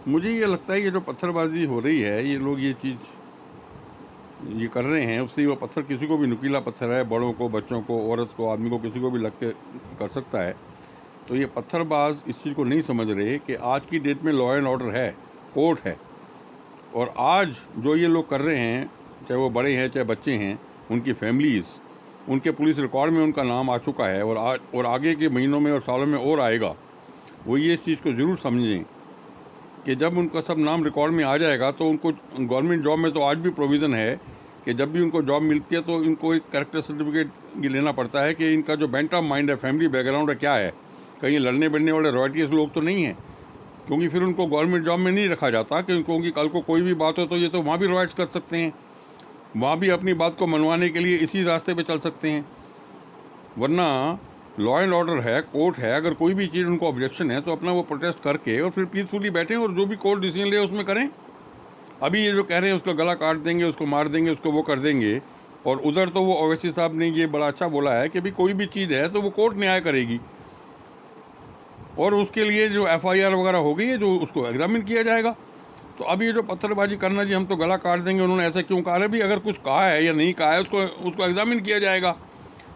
मुझे ये लगता है ये जो पत्थरबाजी हो रही है, ये लोग ये चीज़ ये कर रहे हैं, उससे वो पत्थर किसी को भी, नुकीला पत्थर है, बड़ों को, बच्चों को, औरत को, आदमी को, किसी को भी लग के कर सकता है। तो ये पत्थरबाज इस चीज़ को नहीं समझ रहे कि आज की डेट में लॉ एंड ऑर्डर है, कोर्ट है। और आज जो ये लोग कर रहे हैं, चाहे वो बड़े हैं चाहे बच्चे हैं, उनकी फैमिलीज़, उनके पुलिस रिकॉर्ड में उनका नाम आ चुका है और आगे के महीनों में और सालों में और आएगा। वो ये इस चीज़ को ज़रूर समझें कि जब उनका सब नाम रिकॉर्ड में आ जाएगा तो उनको गवर्नमेंट जॉब में तो आज भी प्रोविज़न है कि जब भी उनको जॉब मिलती है तो इनको एक कैरेक्टर सर्टिफिकेट ये लेना पड़ता है कि इनका जो बेंट ऑफ माइंड है, फैमिली बैकग्राउंड है, क्या है। कहीं लड़ने बढ़ने वाले रॉयल्टीज लोग तो नहीं हैं, क्योंकि फिर उनको गवर्नमेंट जॉब में नहीं रखा जाता, क्योंकि कल को कोई भी बात हो तो ये तो वहाँ भी रॉयट्स कर सकते हैं, वहाँ भी अपनी बात को मनवाने के लिए इसी रास्ते पे चल सकते हैं। वरना लॉ एंड ऑर्डर है, कोर्ट है, अगर कोई भी चीज़ उनको ऑब्जेक्शन है तो अपना वो प्रोटेस्ट करके और फिर पीसफुली बैठें और जो भी कोर्ट डिसीजन ले उसमें करें। अभी ये जो कह रहे हैं उसका गला काट देंगे, उसको मार देंगे, उसको वो कर देंगे, और उधर तो वो ओवैसी साहब ने ये बड़ा अच्छा बोला है कि भाई कोई भी चीज़ है तो वो कोर्ट न्याय करेगी, और उसके लिए जो FIR वगैरह हो गई है जो उसको एग्जामिन किया जाएगा। तो अभी ये जो पत्थरबाजी करना जी हम तो गला काट देंगे, उन्होंने ऐसा क्यों कहा है? भाई अगर कुछ कहा है या नहीं कहा है उसको एग्जामिन किया जाएगा।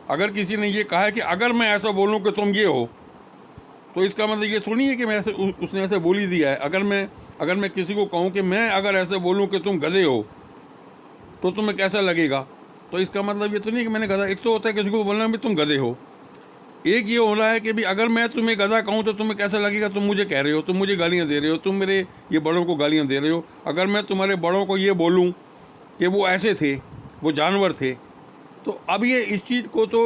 अगर किसी ने ये कहा है कि अगर मैं ऐसा बोलूँ कि तुम ये हो, तो इसका मतलब ये थोड़ी है कि मैं ऐसे उसने ऐसे बोल ही दिया है। अगर मैं किसी को कहूँ कि मैं अगर ऐसे बोलूँ कि तुम गधे हो तो तुम्हें कैसा लगेगा, तो इसका मतलब ये तो नहीं कि मैंने गधा। एक तो होता है किसी को बोलना भी तुम गधे हो, एक ये हो रहा है कि भी अगर मैं तुम्हें गधा कहूँ तो तुम्हें कैसा लगेगा, तुम मुझे कह रहे हो, तुम मुझे गालियाँ दे रहे हो, तुम मेरे ये बड़ों को गालियाँ दे रहे हो। अगर मैं तुम्हारे बड़ों को ये बोलूँ कि वो ऐसे थे, वो जानवर थे, तो अब ये इस चीज़ को तो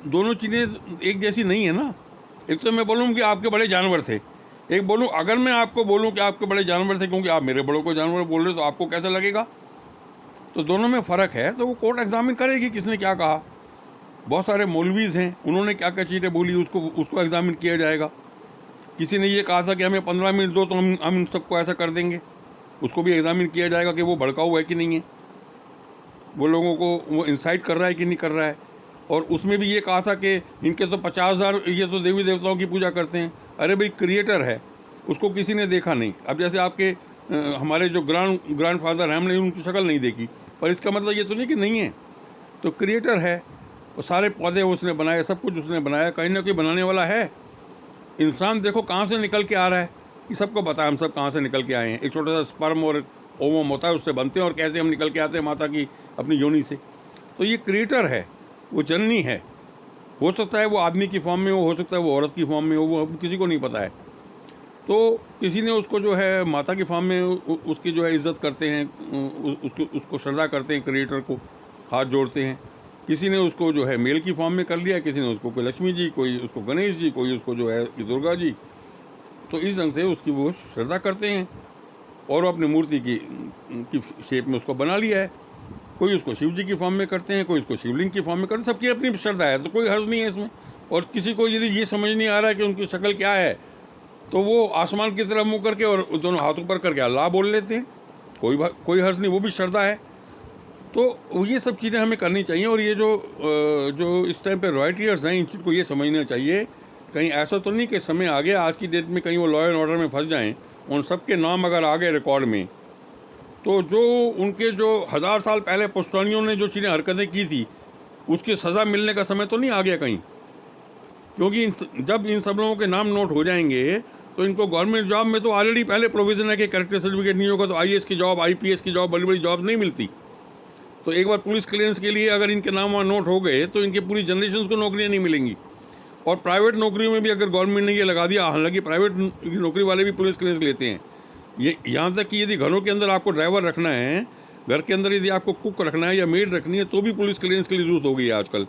दोनों चीज़ें एक जैसी नहीं है ना। एक तो मैं बोलूँ कि आपके बड़े जानवर थे, एक बोलूँ अगर मैं आपको बोलूँ कि आपके बड़े जानवर थे क्योंकि आप मेरे बड़ों को जानवर बोल रहे हो, तो आपको कैसा लगेगा। तो दोनों में फ़र्क है, तो वो कोर्ट एग्जामिन करेगी किसने क्या कहा। बहुत सारे मौलवीज़ हैं, उन्होंने क्या क्या चीज़ें बोली, उसको एग्जामिन किया जाएगा। किसी ने ये कहा था कि हमें 15 मिनट दो तो हम सबको ऐसा कर देंगे, उसको भी एग्जामिन किया जाएगा कि वो भड़काऊ है कि नहीं है, वो लोगों को वो इंसाइट कर रहा है कि नहीं कर रहा है। और उसमें भी ये कहा था कि इनके तो 50,000 ये तो देवी देवताओं की पूजा करते हैं। अरे भाई क्रिएटर है, उसको किसी ने देखा नहीं। अब जैसे आपके हमारे जो ग्रैंड फादर हैं, हमने उनकी शक्ल नहीं देखी, पर इसका मतलब ये तो नहीं कि नहीं है। तो क्रिएटर है, वो सारे पौधे उसने बनाए, सब कुछ उसने बनाया, कहीं ना कहीं बनाने वाला है। इंसान देखो कहाँ से निकल के आ रहा है, ये सबको पता है हम सब कहाँ से निकल के आए हैं। एक छोटा सा स्पर्म और ओवम होता है, उससे बनते हैं, और कैसे हम निकल के आते हैं माता की अपनी योनि से। तो ये क्रिएटर है, वो जननी है। हो सकता है वो आदमी की फॉर्म में हो सकता है वो औरत की फॉर्म में हो, वो किसी को नहीं पता है। तो किसी ने उसको जो है माता की फॉर्म में उसकी जो है इज़्ज़त करते हैं, उसको श्रद्धा करते हैं, क्रिएटर को हाथ जोड़ते हैं। किसी ने उसको जो है मेल की फॉर्म में कर लिया, किसी ने उसको कोई लक्ष्मी जी, कोई उसको गणेश जी, कोई उसको जो है दुर्गा जी। तो इस ढंग से उसकी वो श्रद्धा करते हैं और अपनी मूर्ति की शेप में उसको बना लिया है। कोई उसको शिव जी की फॉर्म में करते हैं, कोई उसको शिवलिंग की फॉर्म में करते हैं, सबकी अपनी श्रद्धा है, तो कोई हर्ज नहीं है इसमें। और किसी को यदि ये समझ नहीं आ रहा है कि उनकी शक्ल क्या है, तो वो आसमान की तरफ मुँह करके और दोनों हाथों पर करके अल्लाह बोल लेते हैं, कोई हर्ज नहीं, वो भी श्रद्धा है। तो ये सब चीज़ें हमें करनी चाहिए। और ये जो इस टाइम पे रॉयटियर्स हैं, इन चीज़ को ये समझना चाहिए, कहीं ऐसा तो नहीं कि समय आ गया आज की डेट में कहीं वो लॉ एंड ऑर्डर में फंस जाएं, उन सब के नाम अगर आ गए रिकॉर्ड में, तो जो उनके जो 1000 साल पहले पुश्तैनियों ने जो चीज़ें हरकतें की थी, उसकी सज़ा मिलने का समय तो नहीं आ गया कहीं। क्योंकि जब इन सब लोगों के नाम नोट हो जाएंगे तो इनको गवर्नमेंट जॉब में तो ऑलरेडी पहले प्रोविज़न है कि कैरेक्टर सर्टिफिकेट नहीं होगा तो IAS की जॉब, IPS की जॉब, बड़ी बड़ी जॉब नहीं मिलती। तो एक बार पुलिस क्लियरेंस के लिए अगर इनके नाम वहाँ नोट हो गए तो इनकी पूरी जनरेशन को नौकरियाँ नहीं मिलेंगी। और प्राइवेट नौकरियों में भी अगर गवर्नमेंट ने ये लगा दिया, हालांकि प्राइवेट नौकरी वाले भी पुलिस क्लियरेंस लेते हैं, ये यहाँ तक कि यदि घरों के अंदर आपको ड्राइवर रखना है, घर के अंदर यदि आपको कुक रखना है या मेड रखनी है, तो भी पुलिस क्लियरेंस की जरूरत हो गई है आजकल।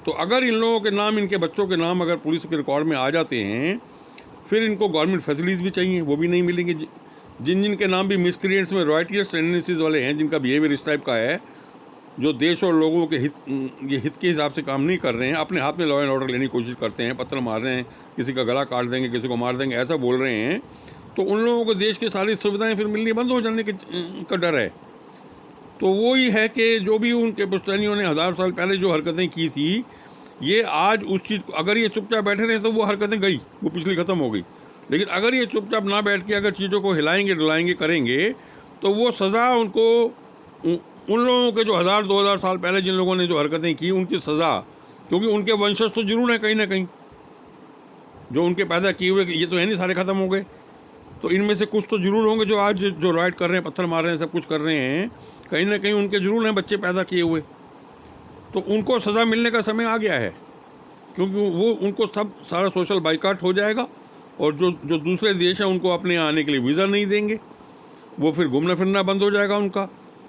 तो अगर इन लोगों के नाम, इनके बच्चों के नाम अगर पुलिस के रिकॉर्ड में आ जाते हैं, फिर इनको गवर्नमेंट फैसिलिटीज़ भी चाहिए, वो भी नहीं मिलेंगे। जिन के नाम भी मिसक्रिएंट्स में रॉयटियर्स टेंडेंसीज वाले हैं, जिनका बिहेवियर इस टाइप का है, जो देश और लोगों के हित के हिसाब से काम नहीं कर रहे हैं, अपने हाथ में लॉ एंड ऑर्डर लेने की कोशिश करते हैं, पत्थर मार रहे हैं, किसी का गला काट देंगे, किसी को मार देंगे, ऐसा बोल रहे हैं, तो उन लोगों को देश की सारी सुविधाएं फिर मिलनी बंद हो जाने का डर है। तो वो ही है कि जो भी उनके पुश्तैनियों ने 1000 साल पहले जो हरकतें की थी, ये आज उस चीज़ को, अगर ये चुपचाप बैठे रहे तो वो हरकतें गई, वो पिछली ख़त्म हो गई। लेकिन अगर ये चुपचाप ना बैठ के अगर चीज़ों को हिलाएंगे डुलाएंगे करेंगे तो वो सज़ा उनको उन लोगों के जो 1000-2000 साल पहले जिन लोगों ने जो हरकतें की उनकी सज़ा, क्योंकि उनके वंशज तो जरूर हैं कहीं ना कहीं, जो उनके पैदा किए हुए, ये तो है नहीं सारे ख़त्म हो गए, तो इनमें से कुछ तो जरूर होंगे जो आज जो राइट कर रहे हैं, पत्थर मार रहे हैं, सब कुछ कर रहे हैं, कहीं ना कहीं उनके जरूर हैं बच्चे पैदा किए हुए। तो उनको सज़ा मिलने का समय आ गया है, क्योंकि वो उनको सब सारा सोशल बाइकाट हो जाएगा और जो जो दूसरे देश हैं उनको अपने यहाँ आने के लिए वीज़ा नहीं देंगे, वो फिर घूमना फिरना बंद हो जाएगा उनका,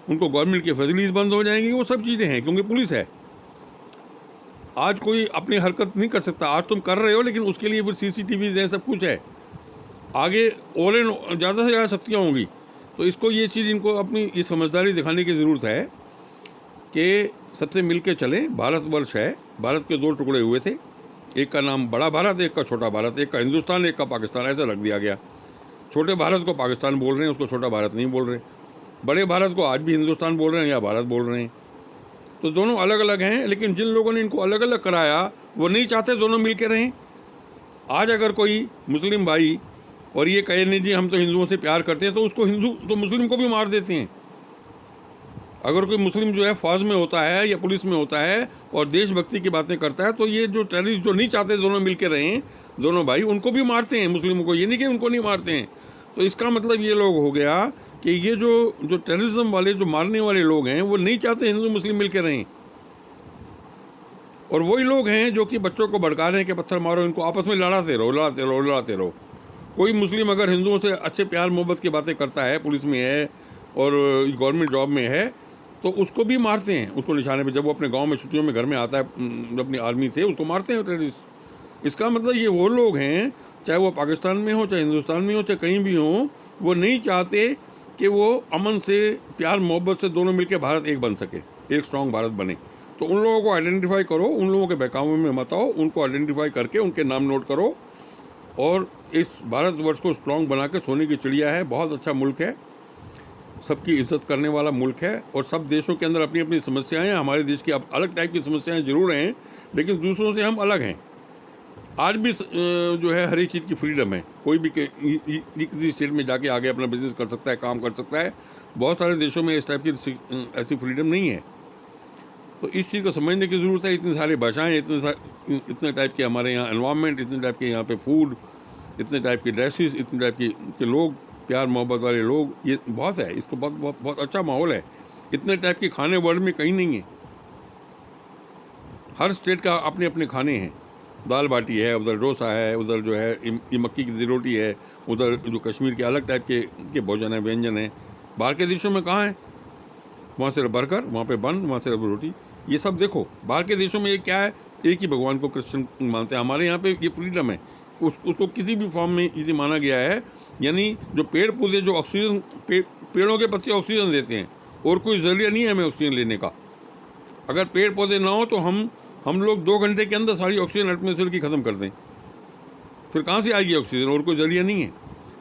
उनको गवर्नमेंट की फैसिलिटीज़ बंद हो जाएंगी, वो सब चीज़ें हैं, क्योंकि पुलिस है। आज कोई अपनी हरकत नहीं कर सकता, आज तुम कर रहे हो लेकिन उसके लिए फिर CCTVs हैं, सब कुछ है, आगे और ज़्यादा से ज़्यादा शक्तियाँ होंगी। तो इसको ये चीज़ इनको अपनी ये समझदारी दिखाने की ज़रूरत है कि सबसे मिल के चलें। भारतवर्ष है, भारत के 2 टुकड़े हुए थे, एक का नाम बड़ा भारत, एक का छोटा भारत, एक का हिंदुस्तान, एक का पाकिस्तान, ऐसा रख दिया गया। छोटे भारत को पाकिस्तान बोल रहे हैं, उसको छोटा भारत नहीं बोल रहे। बड़े भारत को आज भी हिंदुस्तान बोल रहे हैं या भारत बोल रहे हैं। तो दोनों अलग अलग हैं, लेकिन जिन लोगों ने इनको अलग अलग कराया वो नहीं चाहते दोनों मिल के रहें। आज अगर कोई मुस्लिम भाई और ये कहे नहीं जी हम तो हिंदुओं से प्यार करते हैं, तो उसको हिंदू तो मुस्लिम को भी मार देते हैं। अगर कोई मुस्लिम जो है फौज में होता है या पुलिस में होता है और देशभक्ति की बातें करता है, तो ये जो टेररिस्ट जो नहीं चाहते दोनों मिल के रहें, दोनों भाई, उनको भी मारते हैं, मुस्लिमों को, ये नहीं कि उनको नहीं मारते हैं। तो इसका मतलब ये लोग हो गया कि ये जो टेररिज्म वाले जो मारने वाले लोग हैं वो नहीं चाहते हिंदू मुस्लिम मिल के रहें, और वही लोग हैं जो कि बच्चों को भड़का रहे हैं कि पत्थर मारो, इनको आपस में लड़ाते रहो लड़ाते रहो लड़ाते रहो। कोई मुस्लिम अगर हिंदुओं से अच्छे प्यार मोहब्बत की बातें करता है, पुलिस में है और गवर्नमेंट जॉब में है, तो उसको भी मारते हैं, उसको निशाने पे। जब वो अपने गांव में छुट्टियों में घर में आता है अपनी आर्मी से, उसको मारते हैं टेररिस्ट। इसका मतलब ये वो लोग हैं, चाहे वो पाकिस्तान में हो, चाहे हिंदुस्तान में हो, चाहे कहीं भी हो, वो नहीं चाहते कि वो अमन से प्यार मोहब्बत से दोनों मिलकर भारत एक बन सके, एक स्ट्रॉन्ग भारत बने। तो उन लोगों को आइडेंटिफाई करो, उन लोगों के बहकावे में मत आओ, उनको आइडेंटिफाई करके उनके नाम नोट करो और इस भारतवर्ष को स्ट्रॉन्ग बना के सोने की चिड़िया है। बहुत अच्छा मुल्क है, सबकी इज्जत करने वाला मुल्क है, और सब देशों के अंदर अपनी अपनी समस्याएं हैं। हमारे देश की अलग टाइप की समस्याएं जरूर हैं, लेकिन दूसरों से हम अलग हैं। आज भी जो है हर एक चीज़ की फ्रीडम है, कोई भी किसी स्टेट में जाके आगे अपना बिजनेस कर सकता है, काम कर सकता है। बहुत सारे देशों में इस टाइप की ऐसी फ्रीडम नहीं है। तो इस चीज़ को समझने की ज़रूरत है। इतनी सारी भाषाएँ, इतने टाइप के हमारे यहाँ एनवायरनमेंट, इतने टाइप के यहाँ पे फूड, इतने टाइप के ड्रेसेस, इतने टाइप के लोग, प्यार मोहब्बत वाले लोग, ये बहुत है। इसको बहुत बहुत बहुत अच्छा माहौल है। इतने टाइप के खाने वर्ल्ड में कहीं नहीं है। हर स्टेट का अपने अपने खाने हैं। दाल बाटी है, उधर डोसा है, उधर जो है ये मक्की की रोटी है, उधर जो कश्मीर के अलग टाइप के भोजन है, व्यंजन है। बाहर के देशों में कहाँ है? वहाँ सिर्फ बर्गर, वहाँ पे बन, वहाँ सिर्फ रोटी। ये सब देखो, बाहर के देशों में ये क्या है, एक ही भगवान को क्रिश्चियन मानते हैं। हमारे यहाँ पे ये फ्रीडम है, उसको किसी भी फॉर्म में इसे माना गया है। यानी जो पेड़ पौधे जो ऑक्सीजन, पेड़ों के पत्ते ऑक्सीजन देते हैं, और कोई ज़रिया नहीं है हमें ऑक्सीजन लेने का। अगर पेड़ पौधे ना हो तो हम लोग 2 घंटे के अंदर सारी ऑक्सीजन एटमॉस्फेयर की ख़त्म कर दें, फिर कहाँ से आएगी ऑक्सीजन? और कोई ज़रिया नहीं है।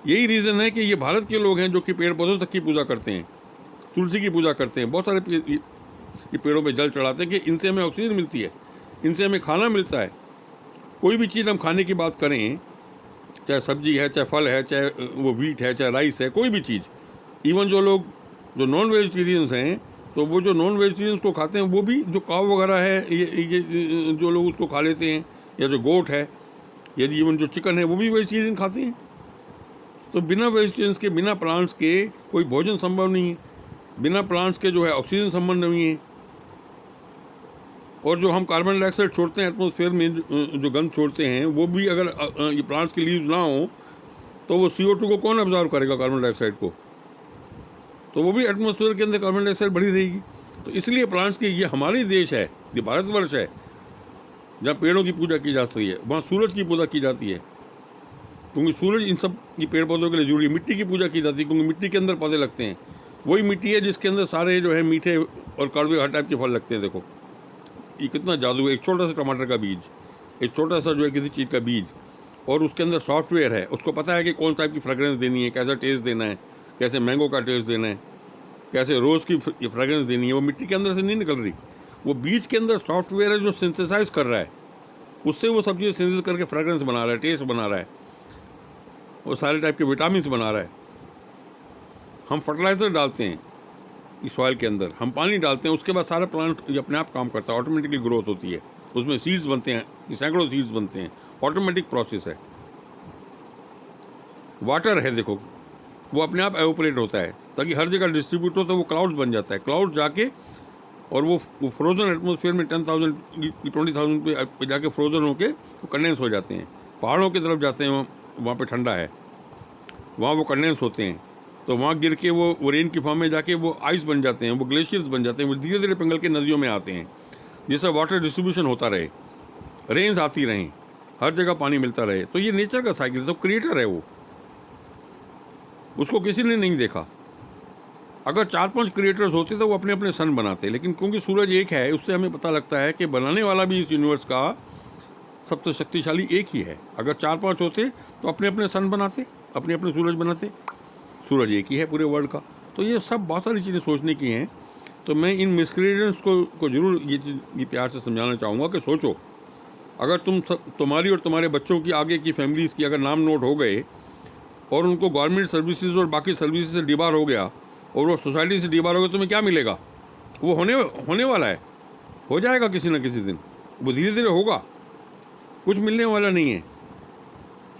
यही रीज़न है कि ये भारत के लोग हैं जो कि पेड़ पौधों तक की पूजा करते हैं, तुलसी की पूजा करते हैं, बहुत सारे ये पेड़ों पे जल चढ़ाते हैं कि इनसे हमें ऑक्सीजन मिलती है, इनसे हमें खाना मिलता है। कोई भी चीज़ हम खाने की बात करें, चाहे सब्जी है, चाहे फल है, चाहे वो वीट है, चाहे राइस है, कोई भी चीज़, इवन जो लोग जो नॉन वेजिटेरियंस हैं, तो वो जो नॉन वेजिटेरियंस को खाते हैं, वो भी जो काव वगैरह है, ये जो लोग उसको खा लेते हैं, या जो गोट है, या इवन जो चिकन है, वो भी वेजिटेरियन खाते हैं। तो बिना वेजिटेरियंस के, बिना प्लांट्स के कोई भोजन संभव नहीं है। बिना प्लांट्स के जो है ऑक्सीजन संभव नहीं है। और जो हम कार्बन डाइऑक्साइड छोड़ते हैं एटमॉस्फेयर में, जो गंद छोड़ते हैं, वो भी अगर ये प्लांट्स की लीव्स ना हो तो वो CO2 को कौन ऑब्जर्व करेगा, कार्बन डाइऑक्साइड को? तो वो भी एटमॉस्फेयर के अंदर कार्बन डाइऑक्साइड बढ़ी रहेगी। तो इसलिए प्लांट्स की, ये हमारी देश है, ये भारतवर्ष है, जहाँ पेड़ों की पूजा की जाती है, वहाँ सूरज की पूजा की जाती है, क्योंकि सूरज इन सब ये पेड़ पौधों के लिए जरूरी है। मिट्टी की पूजा की जाती है, क्योंकि मिट्टी के अंदर पौधे लगते हैं। वही मिट्टी है जिसके अंदर सारे जो है मीठे और कड़वे हर टाइप के फल लगते हैं। देखो ये कितना जादू है। एक छोटा सा टमाटर का बीज, एक छोटा सा जो है किसी चीज़ का बीज, और उसके अंदर सॉफ्टवेयर है, उसको पता है कि कौन टाइप की फ्रेगरेंस देनी है, कैसा टेस्ट देना है, कैसे मैंगो का टेस्ट देना है, कैसे रोज़ की फ्रेगरेंस देनी है। वो मिट्टी के अंदर से नहीं निकल रही, वो बीज के अंदर सॉफ्टवेयर है जो सिंथेसाइज कर रहा है, उससे वो सब चीज़ सिंथेसाइज करके फ्रेगरेंस बना रहा है, टेस्ट बना रहा है। वो सारे टाइप के विटामिन बना रहा है। हम फर्टिलाइज़र डालते हैं इस सॉइल के अंदर, हम पानी डालते हैं, उसके बाद सारा प्लांट ये अपने आप काम करता है, ऑटोमेटिकली ग्रोथ होती है, उसमें सीड्स बनते हैं, सैकड़ों सीड्स बनते हैं, ऑटोमेटिक प्रोसेस है। वाटर है देखो, वो अपने आप एवोपरेट होता है ताकि हर जगह डिस्ट्रीब्यूट हो, तो वो क्लाउड्स बन जाता है, क्लाउड जाके और वो फ्रोजन एटमॉस्फेयर में 10,000 20,000 पे जाके फ्रोजन होके वो कंडेंस हो जाते हैं, पहाड़ों की तरफ जाते हैं, वहाँ पे ठंडा है, वहाँ वो कंडेंस होते हैं, तो वहाँ गिर के वो रेन की फॉर्म में जाके वो आइस बन जाते हैं, वो ग्लेशियर्स बन जाते हैं, वो धीरे धीरे पिघल के नदियों में आते हैं, जिससे वाटर डिस्ट्रीब्यूशन होता रहे, रेन्स आती रहें, हर जगह पानी मिलता रहे। तो ये नेचर का साइकिल, तो क्रिएटर है वो, उसको किसी ने नहीं देखा। अगर 4-5 क्रिएटर्स होते तो वो अपने अपने सन बनाते, लेकिन क्योंकि सूरज एक है, उससे हमें पता लगता है कि बनाने वाला भी इस यूनिवर्स का सबसे शक्तिशाली एक ही है। अगर 4-5 होते तो अपने अपने सन बनाते, अपने अपने सूरज बनाते, सूरज एक ही है पूरे वर्ल्ड का। तो ये सब बहुत सारी चीज़ें सोचने की हैं। तो मैं इन मिसक्रिएटेंट्स को ज़रूर ये प्यार से समझाना चाहूँगा कि सोचो, अगर तुम्हारी और तुम्हारे बच्चों की, आगे की फैमिलीज़ की अगर नाम नोट हो गए और उनको गवर्नमेंट सर्विसेज और बाकी सर्विसेज से डिबार हो गया और वो सोसाइटी से डिबार हो गया, तुम्हें क्या मिलेगा? वो होने वाला है, हो जाएगा किसी न किसी दिन, वो धीरे धीरे होगा, कुछ मिलने वाला नहीं है।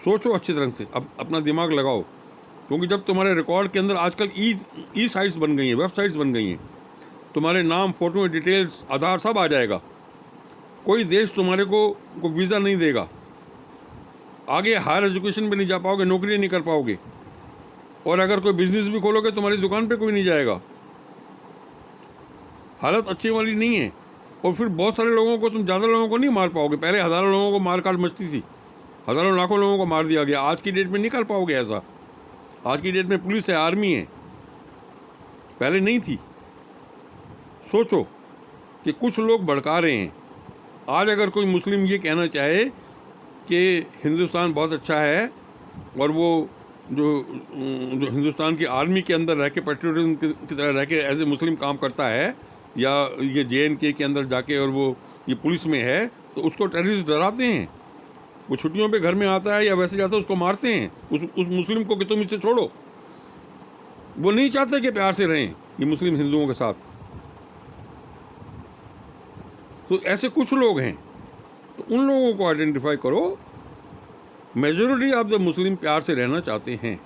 सोचो अच्छी तरह से, अब अपना दिमाग लगाओ, क्योंकि जब तुम्हारे रिकॉर्ड के अंदर आजकल ई साइट्स बन गई हैं, वेबसाइट्स बन गई हैं, तुम्हारे नाम, फोटो, डिटेल्स, आधार सब आ जाएगा। कोई देश तुम्हारे को वीज़ा नहीं देगा, आगे हायर एजुकेशन भी नहीं जा पाओगे, नौकरी नहीं कर पाओगे, और अगर कोई बिजनेस भी खोलोगे तुम्हारी दुकान पे कोई नहीं जाएगा। हालत अच्छी वाली नहीं है। और फिर बहुत सारे लोगों को, तुम ज़्यादा लोगों को नहीं मार पाओगे। पहले हज़ारों लोगों को मार काट मचती थी, हज़ारों लाखों लोगों को मार दिया गया। आज की डेट में नहीं कर पाओगे ऐसा। आज की डेट में पुलिस है, आर्मी है, पहले नहीं थी। सोचो कि कुछ लोग भड़का रहे हैं। आज अगर कोई मुस्लिम ये कहना चाहे कि हिंदुस्तान बहुत अच्छा है और वो जो हिंदुस्तान की आर्मी के अंदर रह के, पेट्रियटिज्म की तरह रह के एज ए मुस्लिम काम करता है, या ये JNK के अंदर जाके और वो ये पुलिस में है, तो उसको टेररिस्ट डराते हैं। वो छुट्टियों पे घर में आता है या वैसे जाता है, उसको मारते हैं, उस मुस्लिम को कि तुम इसे छोड़ो। वो नहीं चाहते कि प्यार से रहें ये मुस्लिम हिंदुओं के साथ। तो ऐसे कुछ लोग हैं, तो उन लोगों को आइडेंटिफाई करो। मेजॉरिटी ऑफ द मुस्लिम प्यार से रहना चाहते हैं,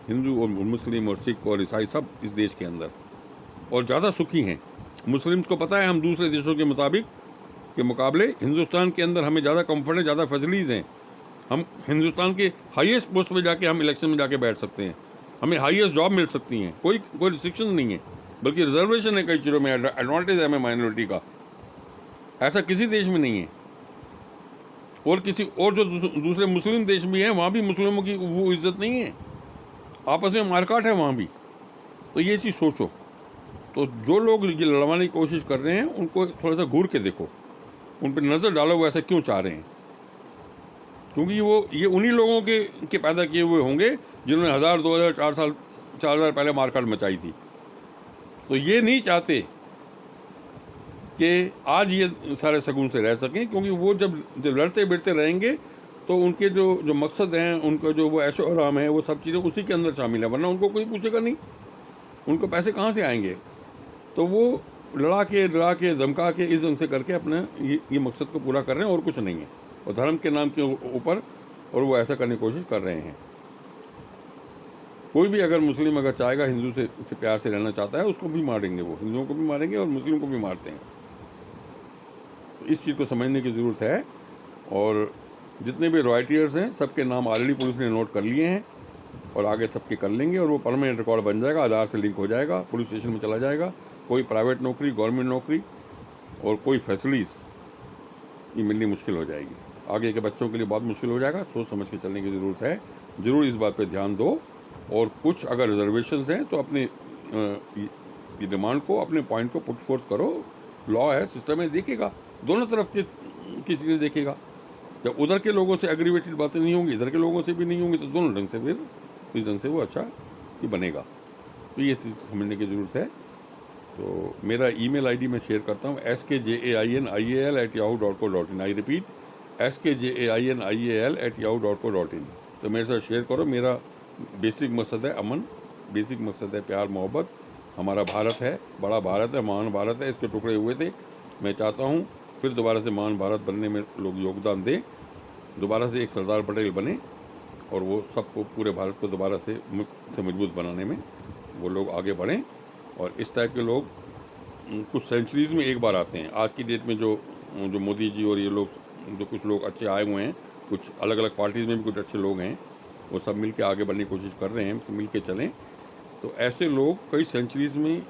हिंदू और मुस्लिम और सिख और ईसाई सब इस देश के अंदर, और ज़्यादा सुखी हैं। मुस्लिम्स को पता है हम दूसरे देशों के मुकाबले हिंदुस्तान के अंदर हमें ज़्यादा कंफर्ट है, ज़्यादा फैसिलिटीज़ हैं। हम हिंदुस्तान के हाईएस्ट पोस्ट पे जाके हम इलेक्शन में जाके बैठ सकते हैं, हमें हाईएस्ट जॉब मिल सकती हैं, कोई रिस्ट्रिक्शन नहीं है, बल्कि रिजर्वेशन है कई चीज़ों में, एडवांटेज है हमें माइनॉरिटी का। ऐसा किसी देश में नहीं है। और जो दूसरे मुस्लिम देश भी हैं, वहाँ भी मुस्लिमों की वो इज्जत नहीं है, आपस में मारकाट है वहाँ भी। तो ये चीज़ सोचो। तो जो लोग ये लड़वाने की कोशिश कर रहे हैं, उनको थोड़ा सा घूर के देखो, उन पर नज़र डालो वो ऐसा क्यों चाह रहे हैं। क्योंकि ये उन्हीं लोगों के पैदा किए हुए होंगे जिन्होंने 1000, 2000, 4000 पहले मारकाट मचाई थी। तो ये नहीं चाहते कि आज ये सारे सकून से रह सकें, क्योंकि वो जब लड़ते बिड़ते रहेंगे तो उनके जो मकसद हैं, उनका जो वो ऐशो आराम है, वो सब चीज़ें उसी के अंदर शामिल है, वरना उनको कोई पूछेगा नहीं, उनको पैसे कहाँ से आएंगे। तो वो लड़ा के धमका के इस ढंग से करके अपने ये मकसद को पूरा कर रहे हैं, और कुछ नहीं है, और धर्म के नाम के ऊपर और वो ऐसा करने की कोशिश कर रहे हैं। कोई भी अगर मुस्लिम अगर चाहेगा हिंदू से प्यार से रहना चाहता है, उसको भी मारेंगे, वो हिंदुओं को भी मारेंगे और मुस्लिम को भी मारते हैं। इस चीज़ को समझने की ज़रूरत है। और जितने भी रॉयटियर्स हैं, सबके नाम ऑलरेडी पुलिस ने नोट कर लिए हैं, और आगे सबके कर लेंगे, और वो परमानेंट रिकॉर्ड बन जाएगा, आधार से लिंक हो जाएगा, पुलिस स्टेशन में चला जाएगा। कोई प्राइवेट नौकरी, गवर्नमेंट नौकरी और कोई फैसिलिटीज़ ये मिलनी मुश्किल हो जाएगी। आगे के बच्चों के लिए बहुत मुश्किल हो जाएगा। सोच समझ के चलने की ज़रूरत है। ज़रूर इस बात पर ध्यान दो, और कुछ अगर रिजर्वेशंस हैं तो अपने डिमांड को, अपने पॉइंट को पुट फोर्थ करो। लॉ है, सिस्टम है, देखेगा दोनों तरफ की चीज़ें देखेगा। जब उधर के लोगों से एग्रीवेटेड बातें नहीं होंगी, इधर के लोगों से भी नहीं होंगी, तो दोनों ढंग से फिर इस ढंग से वो अच्छा ही बनेगा। तो ये समझने की ज़रूरत है। तो मेरा email ID मैं शेयर करता हूँ, skjainial@yahoo.co.in। I repeat, skjainial@yahoo.co.in। तो मेरे साथ शेयर करो। मेरा बेसिक मकसद है अमन, बेसिक मकसद है प्यार मोहब्बत। हमारा भारत है, बड़ा भारत है, महान भारत है, इसके टुकड़े हुए थे। मैं चाहता हूँ फिर दोबारा से महान भारत बनने में लोग योगदान दें, दोबारा से एक सरदार पटेल बने और वो सबको, पूरे भारत को दोबारा से मजबूत बनाने में वो लोग आगे बढ़ें। और इस टाइप के लोग कुछ सेंचुरीज़ में एक बार आते हैं। आज की डेट में जो जो मोदी जी और ये लोग, जो कुछ लोग अच्छे आए हुए हैं, कुछ अलग अलग पार्टीज़ में भी कुछ अच्छे लोग हैं, वो सब मिल के आगे बढ़ने की कोशिश कर रहे हैं, तो मिल के चलें। तो ऐसे लोग कई सेंचुरीज़ में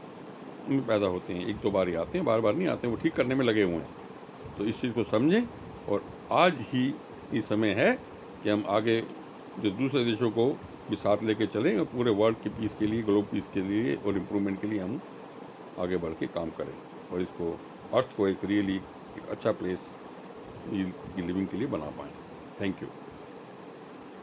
पैदा होते हैं, एक दो बार ही आते हैं, बार बार नहीं आते हैं, वो ठीक करने में लगे हुए हैं। तो इस चीज़ को समझें और आज ही ये समय है कि हम आगे जो दूसरे देशों को भी साथ लेके चलें और पूरे वर्ल्ड के पीस के लिए, ग्लोबल पीस के लिए और इम्प्रूवमेंट के लिए हम आगे बढ़ के काम करें और इसको, अर्थ को एक रियली एक अच्छा प्लेस लिविंग के लिए बना पाएँ। Thank you.